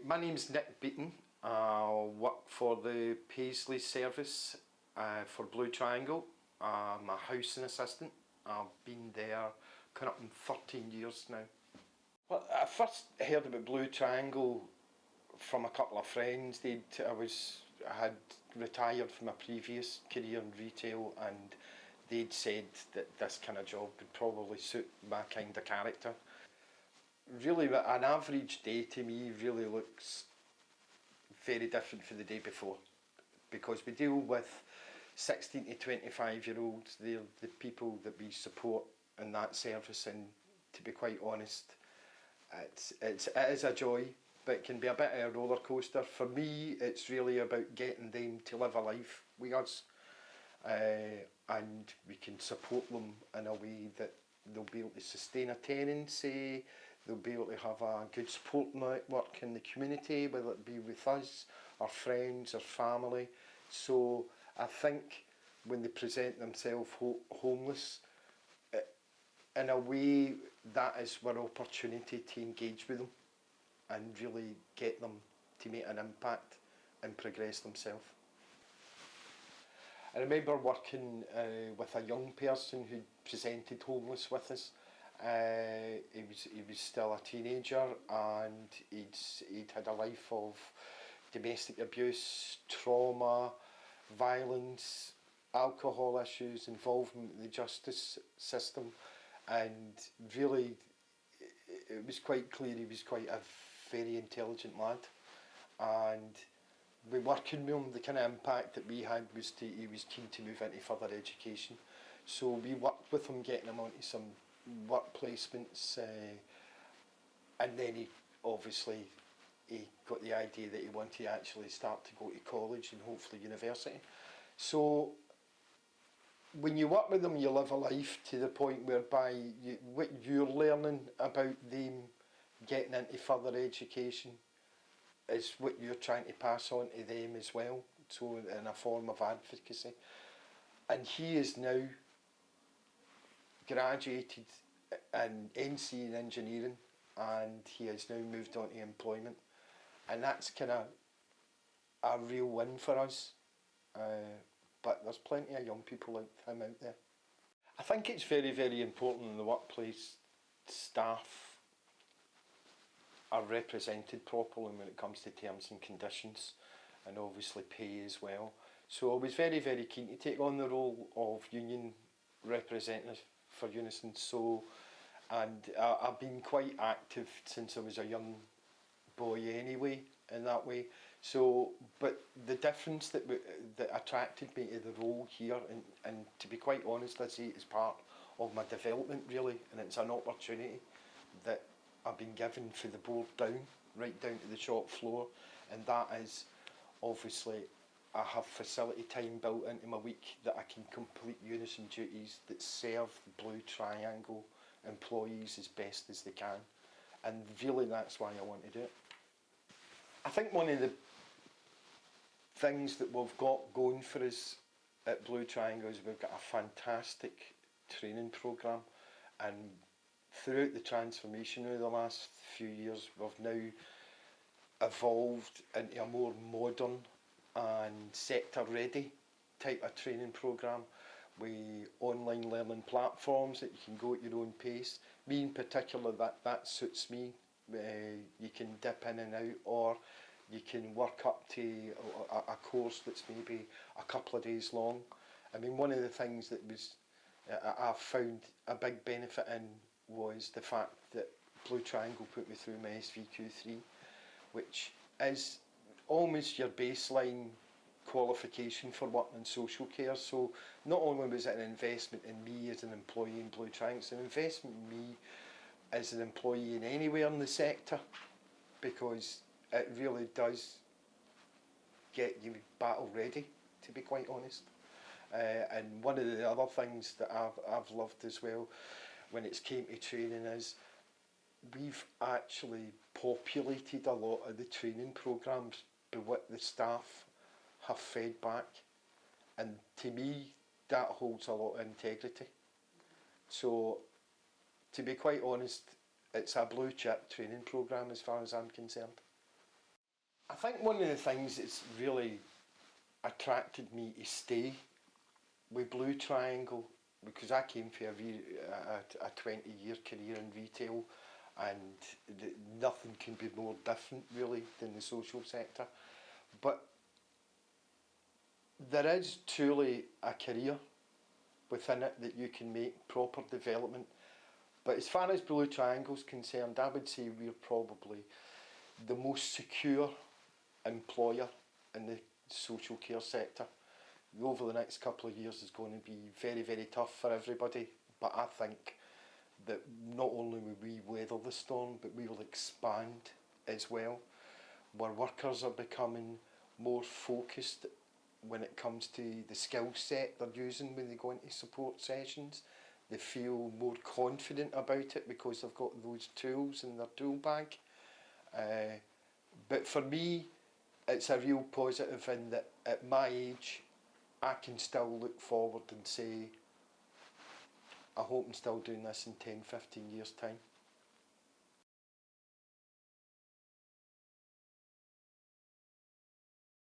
My name's Nick Beaton. I work for the Paisley service for Blue Triangle. I'm a housing assistant. I've been there coming up in 13 years now. Well, I first heard about Blue Triangle from a couple of friends. I had retired from a previous career in retail, and they'd said that this kind of job would probably suit my kind of character. Really, an average day to me really looks very different from the day before, because we deal with 16 to 25-year-olds. They're the people that we support in that service, and to be quite honest, it is a joy, but it can be a bit of a roller coaster. For me, it's really about getting them to live a life with us, and we can support them in a way that they'll be able to sustain a tenancy, they'll be able to have a good support network in the community, whether it be with us, our friends, our family. So I think when they present themselves homeless, in a way that is our opportunity to engage with them and really get them to make an impact and progress themselves. I remember working with a young person who presented homeless with us. He was still a teenager, and he'd had a life of domestic abuse, trauma, violence, alcohol issues, involvement in the justice system, and really it was quite clear he was quite a very intelligent lad. And we working with him, the kind of impact that we had was he was keen to move into further education. So we worked with him, getting him onto some work placements, and then he got the idea that he wanted to actually start to go to college and hopefully university. So when you work with them, you live a life to the point whereby what you're learning about them getting into further education is what you're trying to pass on to them as well, so in a form of advocacy. And he is now graduated in NC in engineering, and he has now moved on to employment, and that's kind of a real win for us. But there's plenty of young people like him out there. I think it's very, very important in the workplace staff are represented properly when it comes to terms and conditions, and obviously pay as well. So I was very, very keen to take on the role of union representative for UNISON. And I've been quite active since I was a young boy anyway, in that way. So, but the difference that attracted me to the role here, and to be quite honest, I see it as part of my development really, and it's an opportunity that I've been given for the board down, right down to the shop floor, and that is obviously I have facility time built into my week that I can complete UNISON duties that serve the Blue Triangle employees as best as they can, and really that's why I want to do it. I think one of the things that we've got going for us at Blue Triangle is we've got a fantastic training programme, and throughout the transformation over the last few years we've now evolved into a more modern and sector ready type of training programme with online learning platforms that you can go at your own pace. Me in particular, that suits me. You can dip in and out, or you can work up to a course that's maybe a couple of days long. I mean, one of the things that I found a big benefit in was the fact that Blue Triangle put me through my SVQ3, which is almost your baseline qualification for working in social care. So not only was it an investment in me as an employee in Blue Triangle, it's an investment in me as an employee in anywhere in the sector, because it really does get you battle ready, to be quite honest. And one of the other things that I've loved as well when it's came to training is we've actually populated a lot of the training programmes by what the staff have fed back, and to me that holds a lot of integrity. So to be quite honest, it's a blue chip training programme as far as I'm concerned. I think one of the things that's really attracted me to stay with Blue Triangle, because I came for a 20-year career in retail, and nothing can be more different really than the social sector. But there is truly a career within it that you can make proper development. But as far as Blue Triangle's concerned, I would say we're probably the most secure employer in the social care sector. Over the next couple of years is going to be very, very tough for everybody, but I think that not only will we weather the storm, but we will expand as well. Where workers are becoming more focused when it comes to the skill set they're using when they go into support sessions. They feel more confident about it because they've got those tools in their tool bag. But for me, it's a real positive in that at my age, I can still look forward and say, I hope I'm still doing this in 10, 15 years' time.